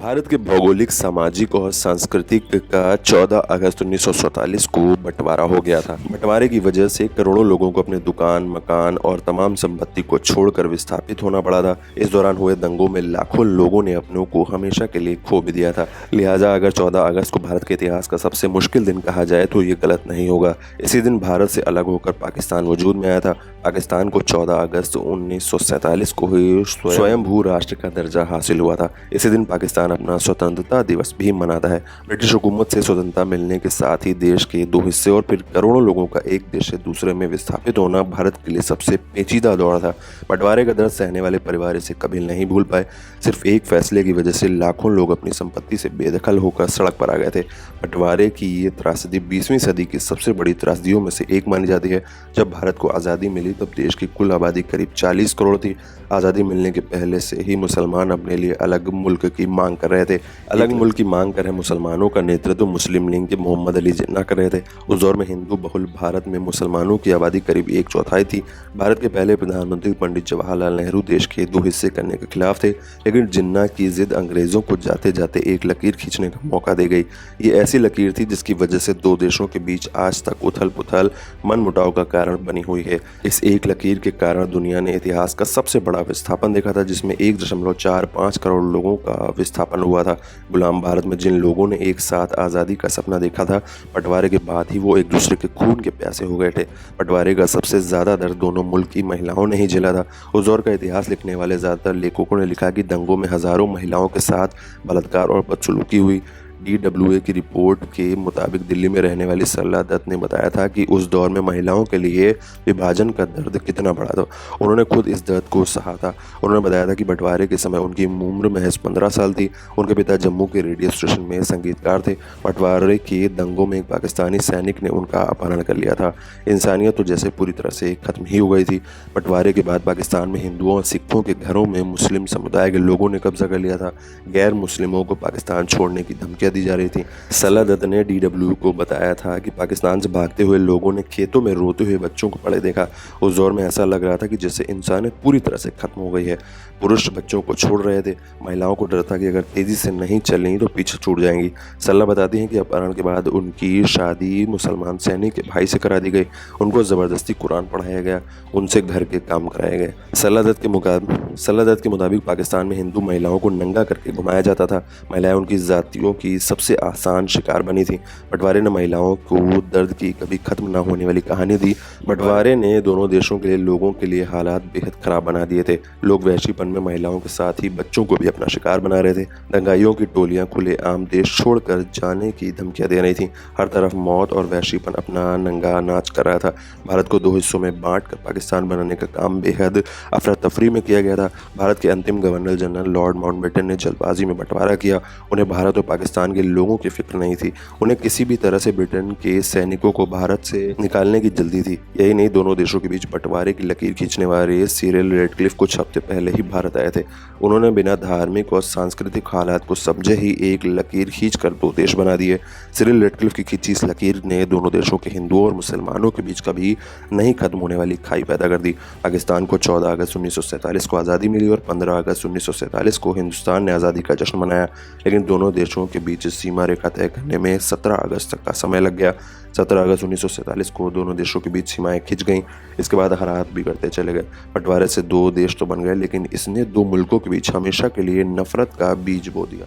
भारत के भौगोलिक, सामाजिक और सांस्कृतिक का 14 अगस्त 1947 को बंटवारा हो गया था। बंटवारे की वजह से करोड़ों लोगों को अपने दुकान, मकान और तमाम संपत्ति को छोड़कर विस्थापित होना पड़ा था। इस दौरान हुए दंगों में लाखों लोगों ने अपनों को हमेशा के लिए खो भी दिया था। लिहाजा अगर 14 अगस्त को भारत के इतिहास का सबसे मुश्किल दिन कहा जाए तो ये गलत नहीं होगा। इसी दिन भारत से अलग होकर पाकिस्तान वजूद में आया था। पाकिस्तान को 14 अगस्त 1947 को ही स्वयंभू राष्ट्र का दर्जा हासिल हुआ था। इसी दिन पाकिस्तान अपना स्वतंत्रता दिवस भी मनाता है। ब्रिटिश हुकूमत से स्वतंत्रता मिलने के साथ ही देश के दो हिस्से और फिर करोड़ों लोगों का एक देश से दूसरे में विस्थापित होना भारत के लिए सबसे पेचीदा दौर था। बंटवारे का दर्द सहने वाले परिवार इसे कभी नहीं भूल पाए। सिर्फ एक फैसले की वजह से लाखों लोग अपनी संपत्ति से बेदखल होकर सड़क पर आ गए थे। बंटवारे की ये त्रासदी 20वीं सदी की सबसे बड़ी त्रासदियों में से एक मानी जाती है। जब भारत को आज़ादी मिली तब देश की कुल आबादी करीब 40 करोड़ थी। आज़ादी मिलने के पहले से ही मुसलमान अपने लिए अलग मुल्क की मांग कर रहे थे। अलग मुल्क की मांग कर रहे मुसलमानों का नेतृत्व मुस्लिम लीग के मोहम्मद अली जिन्ना कर रहे थे। उस दौर में हिंदू बहुल भारत में मुसलमानों की आबादी करीब 1/4 थी। भारत के पहले प्रधानमंत्री पंडित जवाहरलाल नेहरू देश के दो हिस्से करने के खिलाफ थे, लेकिन जिन्ना की जिद अंग्रेजों को जाते जाते एक लकीर खींचने का मौका दे गई। ये ऐसी लकीर थी जिसकी वजह से दो देशों के बीच आज तक उथल पुथल, मनमुटाव का कारण बनी हुई है। इस एक लकीर के कारण दुनिया ने इतिहास का सबसे बड़ा विस्थापन देखा था, जिसमें 1.45 करोड़ लोगों का विस्थापन हुआ था। गुलाम भारत में जिन लोगों ने एक साथ आज़ादी का सपना देखा था, बंटवारे के बाद ही वो एक दूसरे के खून के प्यासे हो गए थे। बंटवारे का सबसे ज़्यादा दर्द दोनों मुल्क की महिलाओं ने ही झेला था। उस दौर का इतिहास लिखने वाले ज़्यादातर लेखकों ने लिखा कि दंगों में हज़ारों महिलाओं के साथ बलात्कार और बदसलूकी हुई। DWA की रिपोर्ट के मुताबिक दिल्ली में रहने वाली सरला दत्त ने बताया था कि उस दौर में महिलाओं के लिए विभाजन का दर्द कितना बड़ा था। उन्होंने खुद इस दर्द को सहा था। उन्होंने बताया था कि बंटवारे के समय उनकी उम्र महज 15 साल थी। उनके पिता जम्मू के रेडियो स्टेशन में संगीतकार थे। बंटवारे के दंगों में एक पाकिस्तानी सैनिक ने उनका अपहरण कर लिया था। इंसानियत तो जैसे पूरी तरह से खत्म ही हो गई थी। बंटवारे के बाद पाकिस्तान में हिंदुओं और सिखों के घरों में मुस्लिम समुदाय के लोगों ने कब्जा कर लिया था। गैर मुस्लिमों को पाकिस्तान छोड़ने की धमकियां दी जा रही थी। सरला दत्त ने DW को बताया था कि पाकिस्तान से भागते हुए लोगों ने खेतों में रोते हुए बच्चों को पड़े देखा। उस दौर में ऐसा लग रहा था कि जैसे इंसानियत पूरी तरह से खत्म हो गई है। पुरुष बच्चों को छोड़ रहे थे। महिलाओं को डर था कि अगर तेजी से नहीं चलेंगी तो पीछे छूट जाएंगी। सरला बताती हैं कि अपहरण के बाद उनकी शादी मुसलमान सैनिक के भाई से करा दी गई। उनको ज़बरदस्ती कुरान पढ़ाया गया, उनसे घर के काम कराए गए। सरला दत्त के मुताबिक पाकिस्तान में हिंदू महिलाओं को नंगा करके घुमाया जाता था। महिलाएं उनकी जातियों की सबसे आसान शिकार बनी थी। बंटवारे ने महिलाओं को दर्द की कभी खत्म ना होने वाली कहानी दी। बंटवारे ने दोनों देशों के लिए लोगों के लिए हालात बेहद खराब बना दिए थे। लोग वहशीपन में महिलाओं के साथ ही बच्चों को भी अपना शिकार बना रहे थे। दंगाइयों की टोलियां खुलेआम देश छोड़कर जाने की धमकियां दे रही थीं। हर तरफ मौत और वहशीपन अपना नंगा नाच कर रहा था। भारत को दो हिस्सों में बांटकर पाकिस्तान बनाने का काम बेहद अफरा तफरी में किया गया था। भारत के अंतिम गवर्नर जनरल लॉर्ड माउंटबेटन ने जल्दबाजी में बंटवारा किया। उन्हें भारत और पाकिस्तान के लोगों की फिक्र नहीं थी। उन्हें किसी भी तरह से ब्रिटेन के सैनिकों को भारत से निकालने की जल्दी थी। यही नहीं, दोनों देशों के बीच बंटवारे की लकीर खींचने वाले सिरिल रेडक्लिफ कुछ हफ्ते पहले ही भारत आए थे। उन्होंने बिना धार्मिक और सांस्कृतिक हालात को समझे ही एक लकीर खींचकर दो देश बना दिए। सिरिल रेडक्लिफ की खींची इस लकीर ने दोनों देशों के हिंदुओं और मुसलमानों के बीच कभी नहीं खत्म होने वाली खाई पैदा कर दी। पाकिस्तान को 14 अगस्त 1947 को आज़ादी मिली और 15 अगस्त 1947 को हिंदुस्तान ने आज़ादी का जश्न मनाया, लेकिन दोनों देशों के बीच सीमा रेखा तय करने में 17 अगस्त तक का समय लग गया। 17 अगस्त 1947 को दोनों देशों के बीच सीमाएं खिंच गईं। इसके बाद हालात बिगड़ते चले गए। बंटवारे से दो देश तो बन गए, लेकिन इसने दो मुल्कों के बीच हमेशा के लिए नफरत का बीज बो दिया।